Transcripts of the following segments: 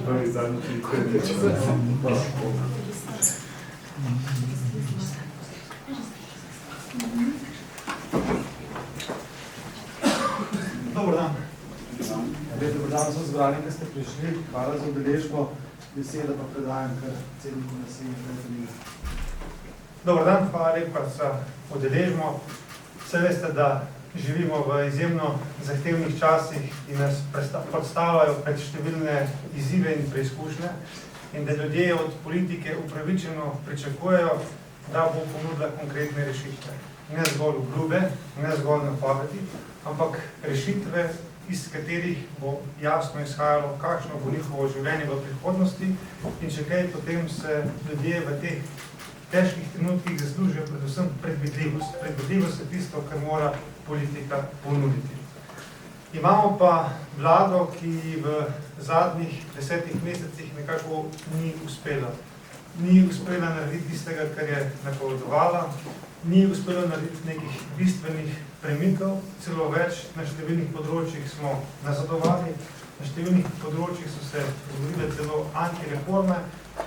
prvi zadnji prikoječ. Dobar dan. Dobar dan vsem zbrani, ki ste prišli. Hvala za udeležbo. Beseda pa predajam kar predsedniku naselja. Dobar dan, hvala lepa za udeležbo. Vse veste, da živimo v izjemno zahtevnih časih in nas predstavljajo pred številne izzive in preizkušnje in da ljudje od politike upravičeno pričakujejo, da bo ponudila konkretne rešitve. Ne zgolj obljube, ne zgolj napovedi, ampak rešitve, iz katerih bo jasno izhajalo, kakšno bo njihovo življenje v prihodnosti in če kaj, potem se ljudje v teh težkih trenutkih zaslužijo predvsem predvidljivost. Predvidljivost je tisto, kar mora politika ponuditi. Imamo pa vlado, ki v zadnjih 10 mesecih nekako ni uspela. Ni uspela narediti tistega, kar je napovedovala, ni uspela narediti nekih bistvenih premikov, celo več, na številnih področjih smo nazadovali, na številnih področjih so se zgodile celo antireforme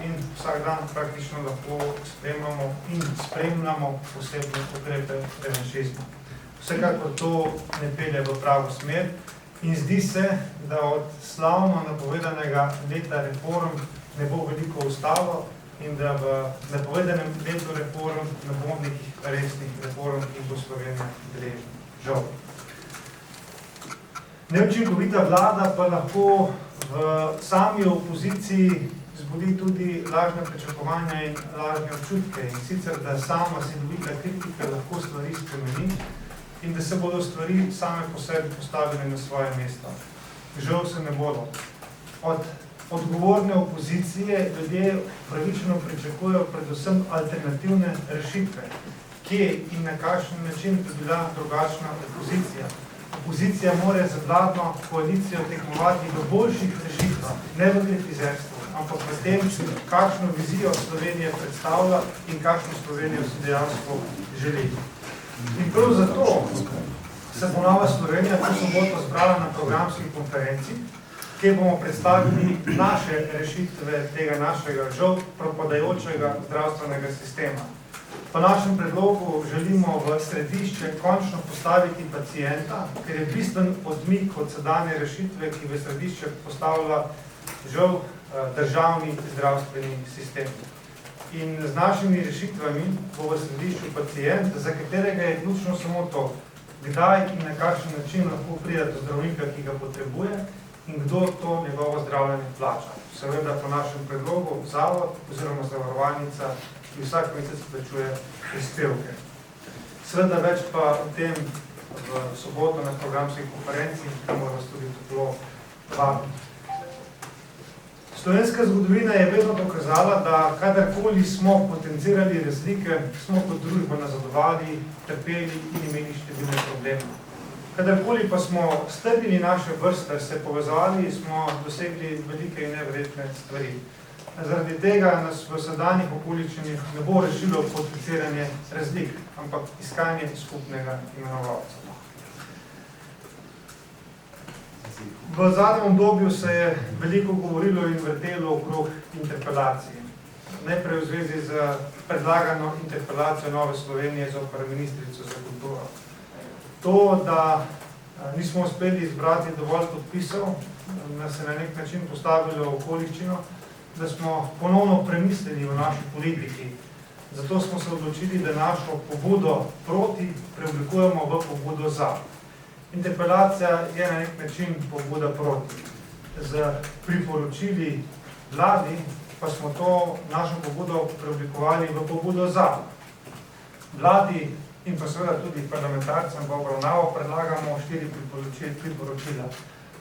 in vsak dan praktično lahko spremljamo posebne ukrepe revanšizma. Vsekakor to ne pelje v pravo smer in zdi se, da od slavno napovedanega leta reform ne bo veliko ostalo in da v napovedanem letu reform ne bo nekih resnih reform, ki bo Slovenija deležna. Žal. Neučinkovita vlada pa lahko v sami opoziciji zbudi tudi lažne pričakovanja in lažne občutke in sicer, da sama silovita kritika lahko stvari spremeni in da se bodo stvari same po sebi postavile na svoje mesto. Žal se ne bodo. Od odgovorne opozicije ljudje pravično pričakujejo predvsem alternativne rešitve. Kje in na kakšen način bi bila drugačna opozicija? Opozicija mora za vladno koalicijo tekmovati v boljših rešitvah, ne v kritizerstvu, ampak v tem, kakšno vizijo Slovenije predstavlja in kakšno Slovenijo si dejansko želi. In prav zato se bo Nova Slovenija to soboto zbrala na programski konferenci, kjer bomo predstavili naše rešitve tega našega žal propadajočega zdravstvenega sistema. Po našem predlogu želimo v središče končno postaviti pacienta, ker je bistven odmik od sedanje rešitve, ki v središče postavlja žal državni zdravstveni sistem. In z našimi rešitvami bo v središču pacient, za katerega je ključno samo to, kdaj in na kakšen način lahko pride do zdravnika, ki ga potrebuje in kdo to njegovo zdravljenje plača. Seveda po našem predlogu zavod oziroma zavarovalnica, ki vsak mesec plačuje prispevke. Seveda več pa o tem v soboto na programski konferenci, kamor vas tudi toplo vabim. Slovenska zgodovina je vedno dokazala, da kadarkoli smo potencirali razlike, smo kot družba nazadovali, trpeli in imeli številne probleme. Kadarkoli pa smo strnili naše vrste, se povezali, smo dosegli velike in neverjetne stvari. Zaradi tega nas v sedanjih okoliščinah ne bo rešilo potenciranje razlik, ampak iskanje skupnega imenovalca. V zadnjem obdobju se je veliko govorilo in vrtelo okrog interpelacije. Najprej v zvezi z predlagano interpelacijo Nove Slovenije zoper ministrico za kulturo. To, da nismo uspeli izbrati dovolj podpisov, nas je na nek način postavilo v okoliščino, da smo ponovno premislili v naši politiki. Zato smo se odločili, da našo pobudo proti preoblikujemo v pobudo za. Interpelacija je na nek način pobuda proti. Z priporočili vladi pa smo to našo pobudo preoblikovali v pobudo za. Vladi in pa seveda tudi parlamentarcem v obravnavo predlagamo 4 priporočila.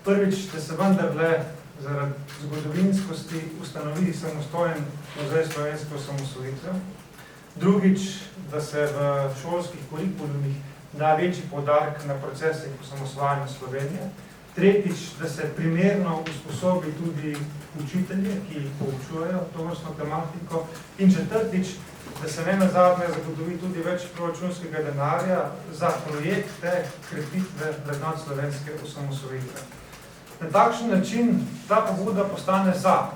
Prvič, da se vendarle zaradi zgodovinskosti ustanovi samostojen muzej slovenske osamosvojitve. Drugič, da se v šolskih kurikulumih da večji poudarek na procesih osamosvajanja Slovenije. Tretjič, da se primerno usposobi tudi učitelje, ki poučujejo tovrstno tematiko. In četrtič, da se nenazadnje zagotovi tudi več proračunskega denarja za projekte krepitve vrednot slovenske osamosvojitve. Na takšen način ta pobuda postane za,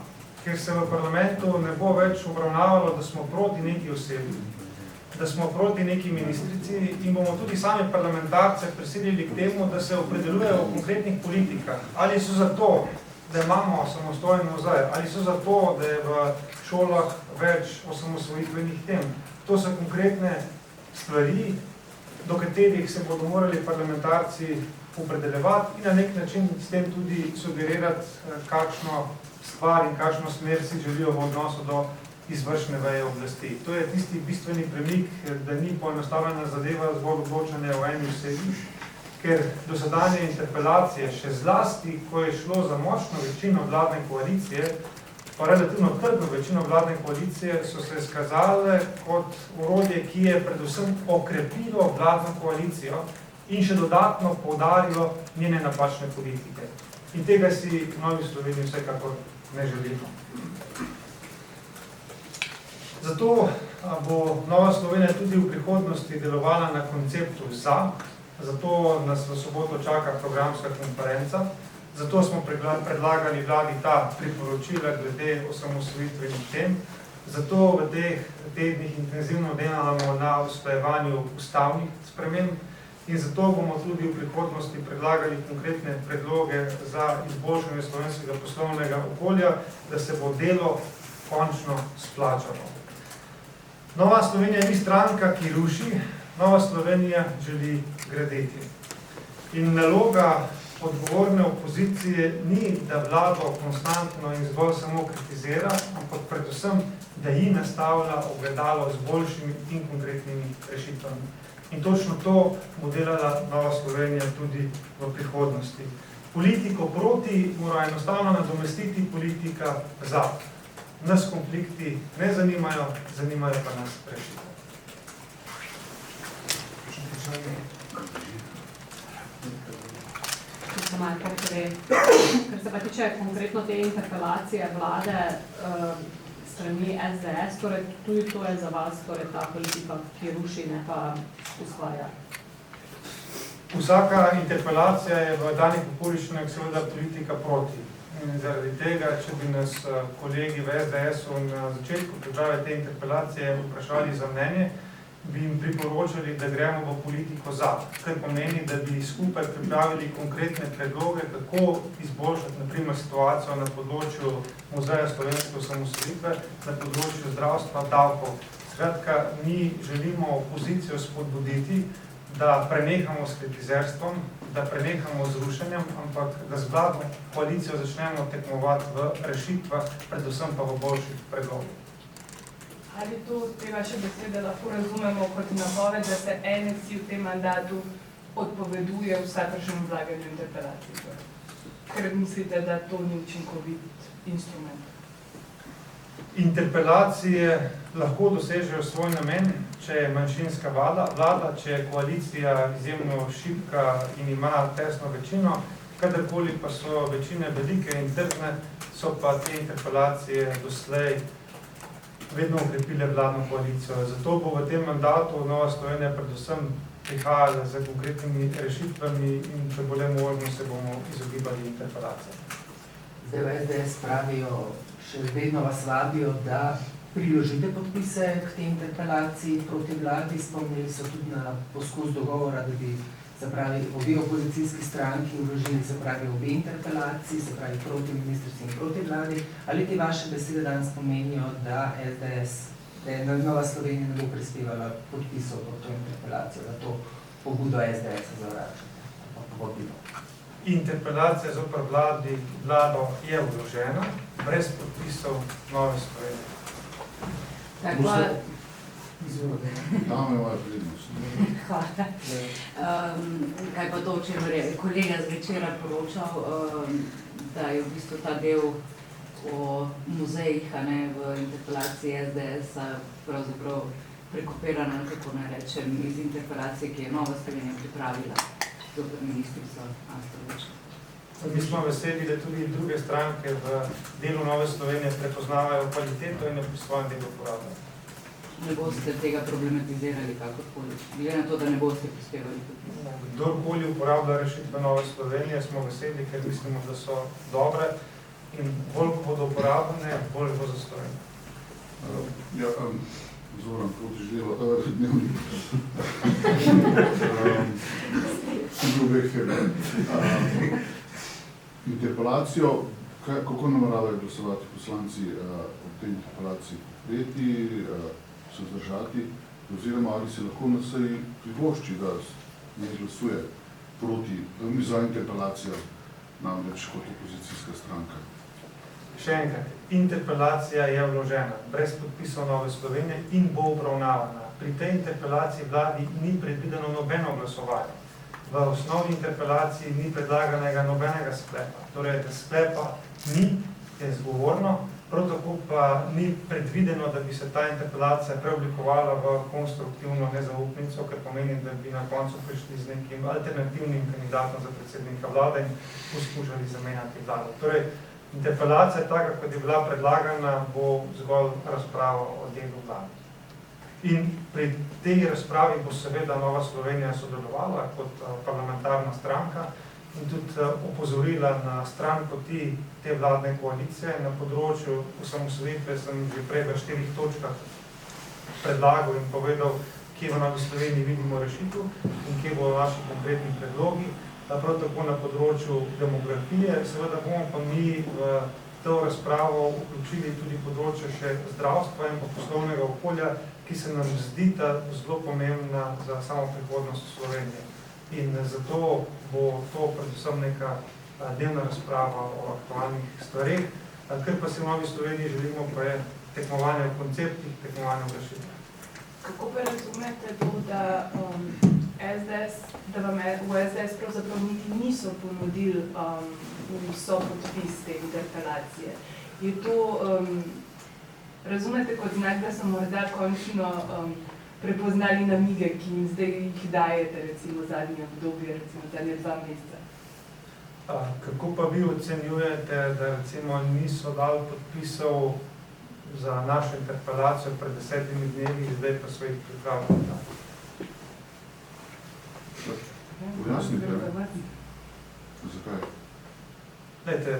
ker se v parlamentu ne bo več obravnavalo, da smo proti neki osebi, da smo proti neki ministrici in bomo tudi sami parlamentarce prisilili k temu, da se opredeljujejo o konkretnih politikah. Ali so za to, da imamo samostojen muzej, ali so za to, da je v šolah več osamosvojitvenih tem. To so konkretne stvari, do katerih se bodo morali parlamentarci opredeljevati in na nek način s tem tudi sugerirati, kakšno stvar in kakšno smer si želijo v odnosu do izvršne veje oblasti. To je tisti bistveni premik, da ni poenostavljena zadeva zgolj odločanje o eni osebi, ker dosedanje interpelacije, še zlasti, ko je šlo za močno večino vladne koalicije, pa relativno trdno večino vladne koalicije, so se izkazale kot orodje, ki je predvsem okrepilo vladno koalicijo in še dodatno poudarilo njene napačne politike. In tega si v Novi Sloveniji vsekakor ne želimo. Zato bo Nova Slovenija tudi v prihodnosti delovala na konceptu za, zato nas v soboto čaka programska konferenca, zato smo predlagali vladi ta priporočila glede osamosvojitvenih tem, zato v teh tednih intenzivno delamo na usklajevanju ustavnih sprememb in zato bomo tudi v prihodnosti predlagali konkretne predloge za izboljšanje slovenskega poslovnega okolja, da se bo delo končno splačalo. Nova Slovenija ni stranka, ki ruši, Nova Slovenija želi graditi. In naloga odgovorne opozicije ni, da vlado konstantno in zgolj samo kritizira, ampak predvsem, da ji nastavlja ogledalo z boljšimi in konkretnimi rešitvami. In točno to bo delala Nova Slovenija tudi v prihodnosti. Politiko proti mora enostavno nadomestiti politika za. Nas konflikti ne zanimajo, zanimajo pa nas rešitve. Ker se pa tiče konkretno te interpelacije vlade strani SDS, torej tudi to je za vas ta politika, ki ruši, ne pa ustvarja. Vsaka interpelacija je v danih okoliščinah seveda politika proti. In zaradi tega, če bi nas kolegi v SDS-u na začetku priprave te interpelacije vprašali za mnenje, bi jim priporočali, da gremo v politiko za, kar pomeni, da bi skupaj pripravili konkretne predloge, kako izboljšati na primer situacijo na področju Muzeja slovenske osamosvojitve, na področju zdravstva, davkov. Skratka, mi želimo opozicijo spodbuditi, da prenehamo s kritizerstvom, da prenehamo z rušenjem, ampak da z vladno koalicijo začnemo tekmovati v rešitvah, predvsem pa v boljših predlogih. Ali to te vaše besede lahko razumemo kot napoved, da se NSI v tem mandatu odpoveduje vsakršnemu vlaganju interpelacij? Ker mislite, da to ni učinkovit instrument? Interpelacije lahko dosežejo svoj namen, če je manjšinska vlada, če je koalicija izjemno šibka in ima tesno večino, kadarkoli pa so večine velike in trdne, so pa te interpelacije doslej vedno ukrepile vladno koalicijo. Zato bo v tem mandatu Nova Slovenija predvsem prihajala z konkretnimi rešitvami in če bo le možno, se bomo izogibali interpelacije. Zdaj v SDS pravijo, še vedno vas vabijo, da priložite podpise k tej interpelaciji proti vladi. Spomnili so tudi na poskus dogovora, da bi obe opozicijski stranki vložili obe interpelaciji, se pravi proti ministrstvu in proti vladi. Ali te vaše besede danes pomenijo, da SDS, da je Nova Slovenija ne bo prispevala podpisov pod to interpelacijo, da to pobudo SDS-a zavračate? Interpelacija zoper vlado je vložena, brez podpisov Nove Slovenije. Hvala. Kaj pa to, če je kolega z večera poročal, da je v bistvu ta del o muzejih v interpelaciji SDS-a pravzaprav prekopirana, kako naj rečem, iz interpelacije, ki je Nova Slovenija pripravila zoper ministrico Astrovič. Mi smo veseli, da tudi druge stranke v delu Nove Slovenije prepoznavajo kvaliteto in jo pri svojem delu uporabljajo. ne boste tega problematizirali kakorkoli, glede na to, da ne boste prispevali podpisov. Kdorkoli uporablja rešitve Nove Slovenije, smo veseli, ker mislimo, da so dobre in bolj ko bodo uporabljene, bolj bo za Slovenijo. Zoran, proti ždelo, dnevnik. Drugih firme. Interpelacijo, kako nameravajo glasovati poslanci ob tej interpelaciji? Podpreti, se vzdržati, oziroma ali se lahko na seji privošči, da ne glasuje proti za interpelacijo, namreč kot opozicijska stranka? Še enkrat, interpelacija je vložena brez podpisov Nove Slovenije in bo obravnavana. Pri tej interpelaciji vladi ni predvideno nobeno glasovanje. V osnovi interpelaciji ni predlaganega nobenega sklepa. Torej, da sklepa ni, je zgovorno, prav tako pa ni predvideno, da bi se ta interpelacija preoblikovala v konstruktivno nezaupnico, kar pomeni, da bi na koncu prišli z nekim alternativnim kandidatom za predsednika vlade in poskušali zamenjati vlado. Torej, interpelacija, taka, kot je bila predlagana, bo zgolj razprava o delu vlade. In pri tej razpravi bo seveda Nova Slovenija sodelovala kot parlamentarna stranka in tudi opozorila na stran poti te vladne koalicije. Na področju osamosvojitve sem že prej v 4 točkah predlagal in povedal, kje v Novi Sloveniji vidimo rešitev in kje bodo naši konkretni predlogi. Prav tako na področju demografije. Seveda bomo pa mi v to razpravo vključili tudi področje še zdravstva in poslovnega okolja, ki se nam zdita zelo pomembna za samo prihodnost Slovenije. In zato bo to predvsem neka delna razprava o aktualnih stvareh. Kar pa si v Novi Sloveniji želimo, pa je tekmovanje v konceptih, tekmovanje v rešitvah. Kako pa razumete to, da vam v SDS pravzaprav niti niso ponudili sopodpis te interpelacije? Je to, razumete kot znak, da so morda končno prepoznali namige, ki jim zdaj jih dajete, recimo zadnje obdobje, recimo zadnje 2 meseca? Kako pa vi ocenjujete, da recimo niso dali podpisov za našo interpelacijo pred 10 dnevi, zdaj pa so jih pripravili? Vjasnite, zakaj? Glejte,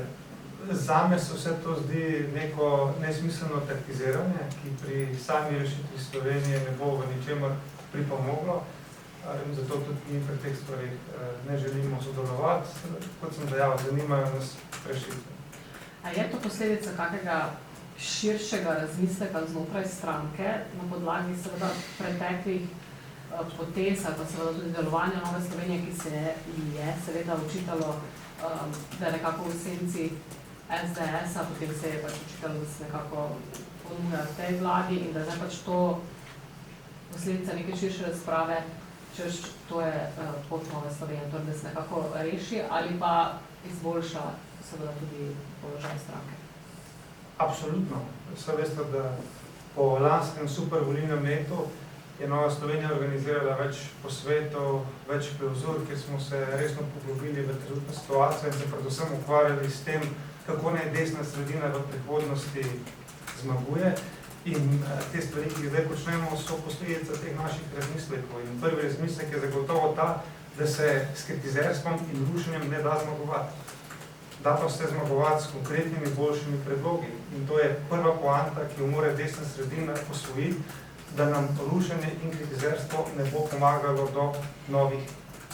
zame se vse to zdi neko nesmiselno taktiziranje, ki pri sami rešitvi Slovenije ne bo v ničemer pripomoglo. In zato tudi mi pri teh stvarih ne želimo sodelovati. Kot sem dejal, zanimajo nas rešitve. A je to posledica kakega širšega razmisleka znotraj stranke na podlagi seveda preteklih potez ali pa seveda tudi delovanja Nove Slovenije, ki se je seveda očitalo, da je nekako v senci SDS-a, potem se je pač očitalo, da se nekako ponuja v tej vladi in da je pač to posledica neke širše razprave, češ to je pot Nove Slovenije, torej da se nekako reši ali pa izboljša seveda tudi položaj stranke. Absolutno. Vse veste, da po lanskem supervolilnem letu je Nova Slovenija organizirala več posvetov, več klauzur, kjer smo se resno poglobili v trenutno situacijo in se predvsem ukvarjali s tem, kako naj desna sredina v prihodnosti zmaguje. In te stvari, ki zdaj počnemo, so posledica teh naših razmislekov. In prvi razmislek je zagotovo ta, da se s kritizerstvom in rušenjem ne da zmagovati. Da pa se zmagovati s konkretnimi boljšimi predlogi. In to je prva poanta, ki jo mora desna sredina osvojiti, da nam rušenje in kritizerstvo ne bo pomagalo do novih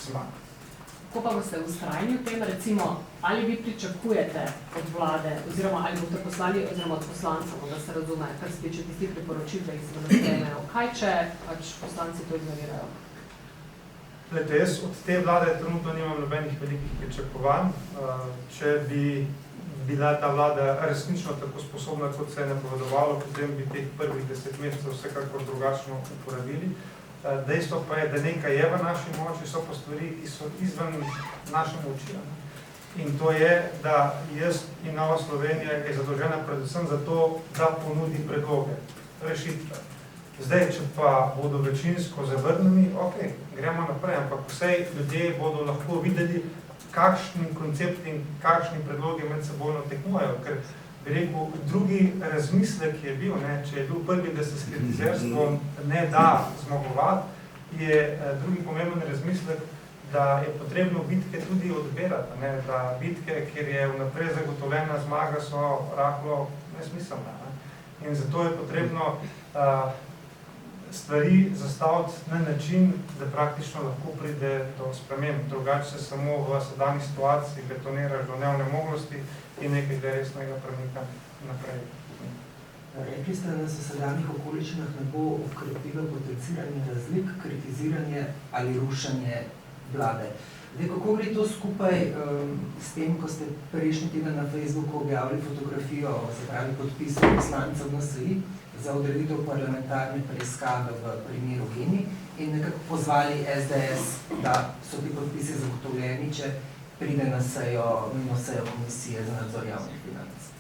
zmag. Ko pa boste vztrajni v tem, recimo, ali vi pričakujete od vlade, oziroma ali boste poslali, oziroma od poslancev, da se razume, kar se tiče tistih priporočil, da jih se bodo sprejmejo. Kaj, če pač poslanci to ignorirajo? Glede, jaz od te vlade trenutno nimam nobenih velikih pričakovanj. Če bi bila ta vlada resnično tako sposobna, kot se je napovedovalo, potem bi teh prvih 10 mesecev vsekakor drugačno uporabili. Dejstvo pa je, da nekaj je v naši moči, so pa stvari, ki so izven naše moči. In to je, da jaz in Nova Slovenija je zadolžena predvsem za to, da ponudi predloge, rešitve. Zdaj, če pa bodo večinsko zavrnjeni, ok, gremo naprej, ampak vsej ljudje bodo lahko videli, kakšni koncepti in kakšni predlogi med sebojno tekmujejo, ker bi rekel, drugi razmislek je bil, ne, če je bil prvi, da se s kritizerstvom ne da zmagovati, je drugi pomemben razmislek, da je potrebno bitke tudi odbirati, ne, da bitke, kjer je vnaprej zagotovljena zmaga, so rahlo nesmiselne. Ne. In zato je potrebno stvari zastaviti na način, da praktično lahko pride do sprememb. Drugače se samo v sedanji situaciji betoniraš do neonemoglosti in nekega resnega premika naprej. Rekli ste, da se v sedanjih okoliščinah ne bo okrepilo potenciranje razlik, kritiziranje ali rušenje vlade. Zdaj, kako gre to skupaj s tem, ko ste prejšnji teden na Facebooku objavili fotografijo, se pravi podpisov poslancev NSI za odreditev parlamentarne preiskave v primeru GEN-I in nekako pozvali SDS, da so ti podpisi zagotovljeni, če pride na sejo Komisije za nadzor javnih financ?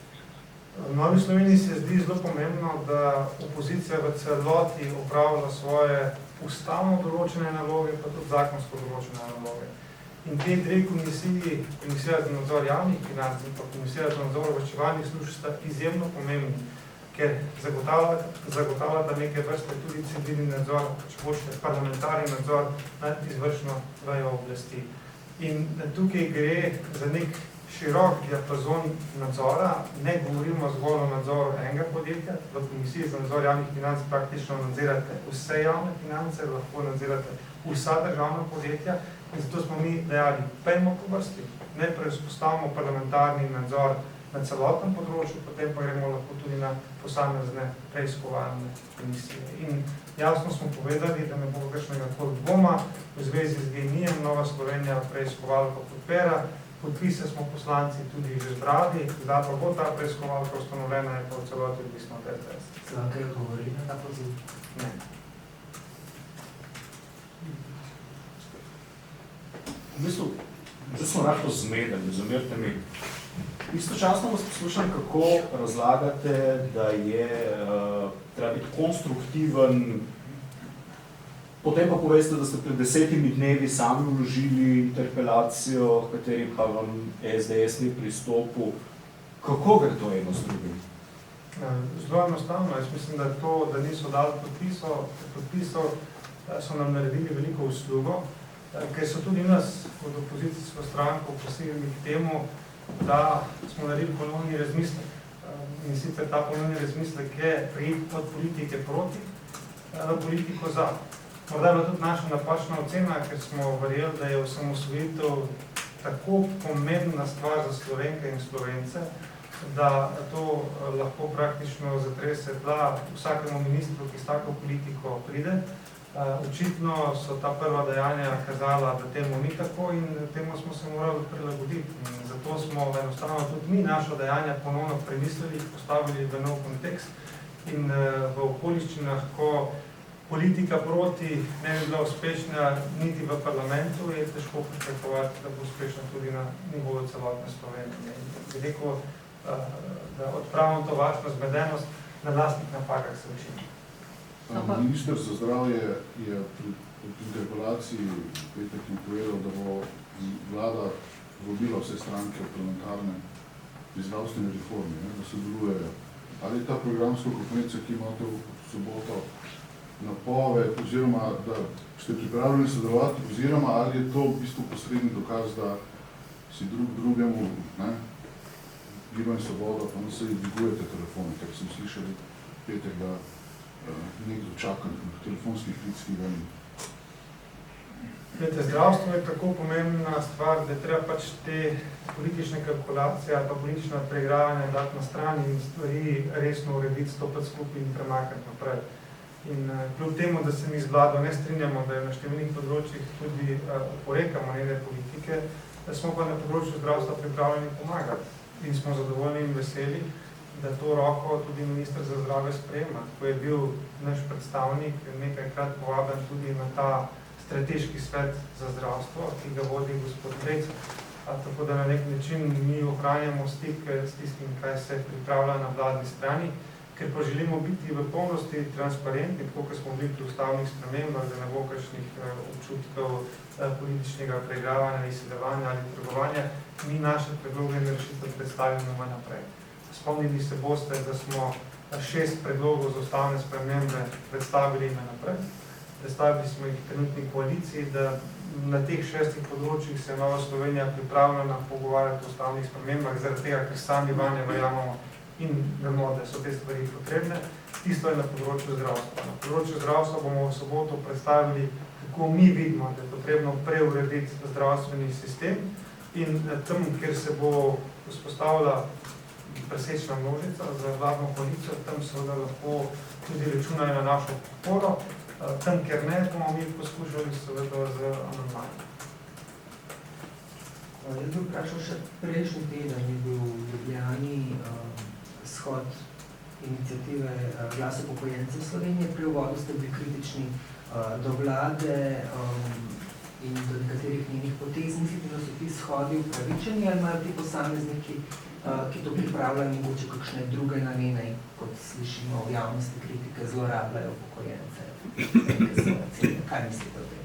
V Novi Sloveniji se zdi zelo pomembno, da opozicija v celoti opravlja svoje ustavno določene naloge, pa tudi zakonsko določene naloge. In te dve komisiji, Komisija za nadzor javnih financ in pa Komisija za nadzor obveščevalnih služb, sta izjemno pomembni, ker zagotavljata neke vrste tudi civilni nadzor, če hočete parlamentarni nadzor nad izvršno vejo oblasti. In tukaj gre za nek širok diapazon nadzora, ne govorimo zgolj o nadzoru enega podjetja, v Komisiji za nadzor javnih financ praktično nadzirate vse javne finance, lahko nadzirate vsa državna podjetja in zato smo mi dejali, pejmo po vrsti, najprej vzpostavimo parlamentarni nadzor na celotnem področju, potem pa gremo lahko tudi na posamezne preiskovalne komisije. In jasno smo povedali, da ne bo kakšnega dvoma v zvezi z GEN-I-jem, Nova Slovenija preiskovalko podpira, podpise smo poslanci tudi že zbrali, zdaj pa bo ta preiskovalka ustanovljena, je pa v celoti odvisno od SDS. Se vam kaj odgovori na ta poziv? Ne. V bistvu, zdaj smo rahlo zmedeni, zamerite mi. Istočasno vas poslušam, kako razlagate, da je treba biti konstruktiven, potem pa poveste, da ste pred 10 dnevi sami vložili interpelacijo, v kateri pa vam SDS ni pristopil. Kako gre to eno z drugim? Zelo enostavno. Jaz mislim, da to, da niso dali podpisov, so nam naredili veliko uslugo, ker so tudi nas kot opozicijsko stranko posebili k temu, da smo naredili ponovni razmislek. In sicer ta ponovni razmislek je preiti od politike proti v politiko za. Morda je bila tudi naša napačna ocena, ker smo verjeli, da je osamosvojitev tako pomembna stvar za Slovenke in Slovence, da to lahko praktično zatrese tla vsakemu ministru, ki s tako politiko pride. Očitno so ta prva dejanja kazala, da temu ni tako in temu smo se morali prilagoditi. In zato smo enostavno tudi mi naša dejanja ponovno premislili, postavili v nov kontekst in v okoliščinah, ko politika proti ne bi bila uspešna niti v parlamentu, je težko pričakovati, da bo uspešna tudi na nivoju celotne Slovenije. Veliko, da odpravimo to vašno zmedenost, na lastnih napakah se učimo. Minister za zdravje je pri interpelaciji petek povedal, da bo vlada vabila vse stranke v parlamentarne zdravstvene reforme, da sodelujejo. Ali je ta programska konferenca, ki imate v soboto, napoved, oziroma da ste pripravljeni sodelovati, oziroma ali je to v bistvu posredni dokaz, da si drugemu, Gibanje Svoboda, pa se dvigujete telefone, ker sem slišali petek, da nekdo čaka na telefonskih klic, ki ga ni. Zdravstvo je tako pomembna stvar, da je treba pač te politične kalkulacije ali pa politična preigravanja dati na strani in stvari resno urediti, stopiti skupaj in premakati naprej. In kljub temu, da se mi z vlado ne strinjamo, da je na številnih področjih tudi oporekamo njene politike, smo pa na področju zdravstva pripravljeni pomagati. In smo zadovoljni in veseli, da to roko tudi minister za zdravje sprejema. Ko je bil naš predstavnik nekajkrat povabljen tudi na ta strateški svet za zdravstvo, ki ga vodi gospod Brecelj. Tako da na nek način mi ohranjamo stik s tistim, kaj se pripravlja na vladni strani, ker pa želimo biti v polnosti transparentni, tako kot smo bili pri ustavnih spremembah, da ne bo kakšnih občutkov političnega preigravanja, izsiljevanja ali trgovanja, mi naše predloge in rešitve predstavimo naprej. Spomnili se boste, da smo 6 predlogov za ustavne spremembe predstavili naprej. Predstavili smo jih trenutni koaliciji, da na teh 6 področjih se je Nova Slovenija pripravljena pogovarjati o ustavnih spremembah, zaradi tega, ker sami vanje verjamemo in vemo, da so te stvari potrebne. Isto je na področju zdravstva. Na področju zdravstva bomo v soboto predstavili, kako mi vidimo, da je potrebno preurediti zdravstveni sistem in tam, kjer se bo vzpostavila presečna množica za vladno koalicijo, tam seveda lahko tudi računajo na našo podporo. Tam, kjer ne, bomo mi poskušali seveda z amandmajem. Jaz bi vprašal še prejšnji teden je bil v Ljubljani shod iniciative Glas upokojencev Slovenije. Pri uvodu ste bili kritični do vlade in do nekaterih njenih potez. Mislite, da so ti shodi upravičeni ali imajo ti posamezniki, ki to pripravljajo mogoče kakšne druge namene, kot slišimo v javnosti kritike, zlorabljajo upokojence? Kaj mislite o tem?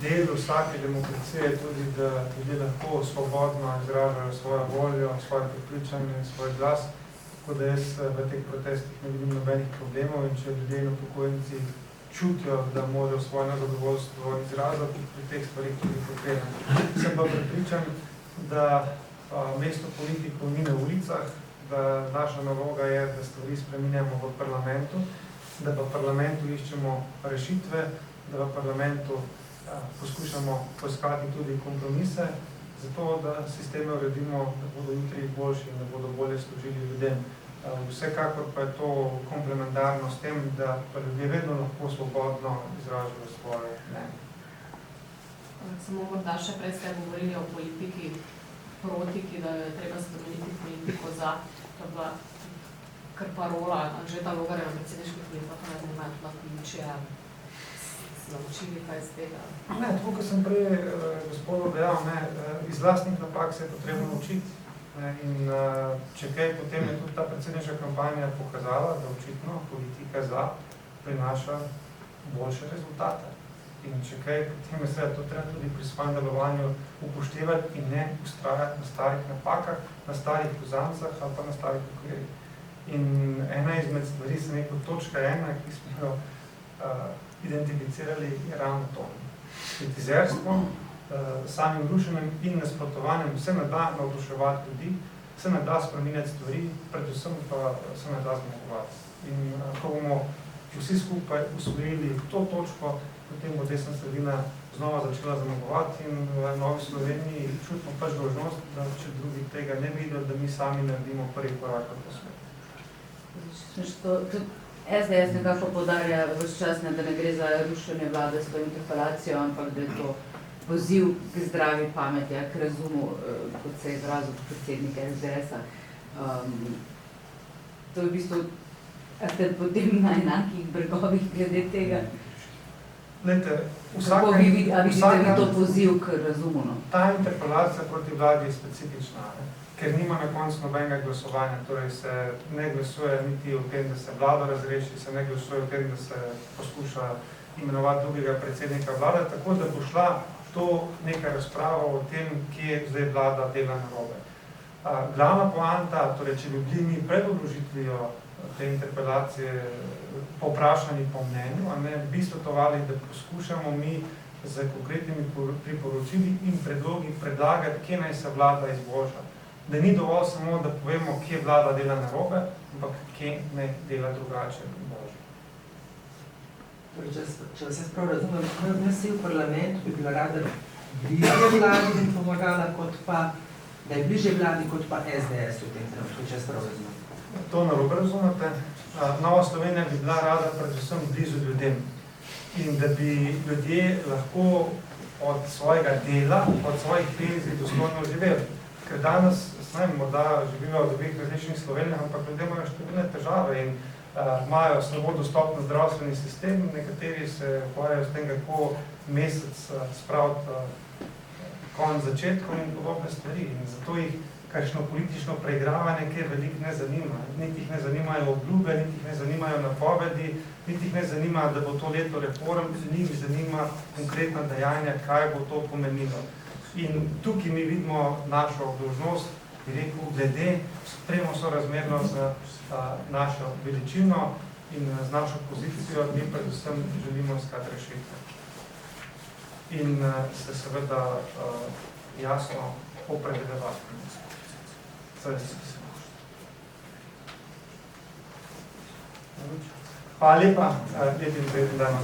Del vsake demokracije je tudi, da ljudje lahko svobodno izražajo svojo voljo, svoje prepričanje, svoj glas. Tako da jaz v teh protestih ne vidim nobenih problemov in če ljudje in upokojenci čutijo, da morajo svoje nezadovoljstvo izraziti, pri teh stvarih tudi podpiram. Sem pa prepričan, da mesto politikov ni na ulicah, da naša naloga je, da stvari spreminjamo v parlamentu, da v parlamentu iščemo rešitve, da v parlamentu poskušamo poiskati tudi kompromise, zato da sisteme uredimo, da bodo jutri boljši in da bodo bolje služili ljudem. Vsekakor pa je to komplementarno s tem, da pa ljudje vedno lahko svobodno izražajo svoje mnenje. Samo morda še prej ste govorili o politiki proti, ki da je treba spremeniti politiko za, to je bila kar parola, Anžeta Logarja na predsedniških volitvah, ne vem, ključje, naučili kaj iz tega? Ne, tako kot sem prej gospodu dejal, iz vlastnih napak se je potrebno učiti. In če kaj, potem je tudi ta predsedniška kampanja pokazala, da očitno politika za prinaša boljše rezultate. In če kaj, potem je seveda to treba tudi pri svojem delovanju upoštevati in ne ustrajati na starih napakah, na starih uzancah ali pa na starih okvirih. In ena izmed stvari se neko točka 1, ki smo jo identificirali, je ravno to. Kritizerstvo, samim rušenjem in nasprotovanjem se ne da navduševati ljudi, se ne da spreminjati stvari, predvsem pa se ne da zmagovati. In ko bomo vsi skupaj usvojili to točko, potem bo desna sredina znova začela zmagovati in v Novi Sloveniji čutimo pač dolžnost, da če drugi tega ne vidijo, da mi sami naredimo prvi korak v to smer. Tudi SDS nekako podarja vse čas, da ne gre za rušenje vlade s to interpelacijo, ampak da je to poziv k zdravi pameti, k razumu, kot se je izrazil predsednik SDS-a. To je v bistvu, a ste potem na enakih bregovih glede tega? Kako vi vidite to poziv k razumu? Ta interpelacija proti vladi je specifična, ker nima na koncu nobenega glasovanja, torej se ne glasuje niti o tem, da se vlado razreši, se ne glasuje o tem, da se poskuša imenovati drugega predsednika vlade, tako da bo šla to neka razprava o tem, kje zdaj vlada dela narobe. Glavna poanta, torej, če bi bili mi pred odložitvijo te interpelacije povprašani po mnenju, bi svetovali, da poskušamo mi z konkretnimi priporočili in predlogi predlagati, kje naj se vlada izboljša. Da ni dovolj samo, da povemo, kje vlada dela narobe, ampak kje ne dela drugače in boljše. Če vas jaz prav razumem, jaz si v parlamentu bi bila rada bližje vladi in pomagala, kot pa, da je bližje vladi, kot pa SDS v tem trenutku, če jaz prav razumem. To narobe razumete. Nova Slovenija bi bila rada predvsem blizu ljudem in da bi ljudje lahko od svojega dela, od svojih penzij dostojno živeli. Ker danes, morda živijo v dveh različnih Slovenijah, ampak ljudje imajo številne težave in imajo slabo dostopen zdravstveni sistem, nekateri se ukvarjajo s tem, kako mesec spraviti konec začetkom in podobne stvari. In zato jih kakšno politično preigravanje, kjer veliko ne zanima. Niti jih ne zanimajo obljube, niti jih ne zanimajo napovedi, niti jih ne zanima, da bo to leto reform, njih zanima konkretna dejanja, kaj bo to pomenilo. In tukaj mi vidimo našo dolžnost, bi rekel, glede spremo sorazmerno z našo veličino in z našo pozicijo, mi predvsem želimo iskati rešitve. In se seveda jasno opredeljevati. Hvala lepa, lep in prijeten dan.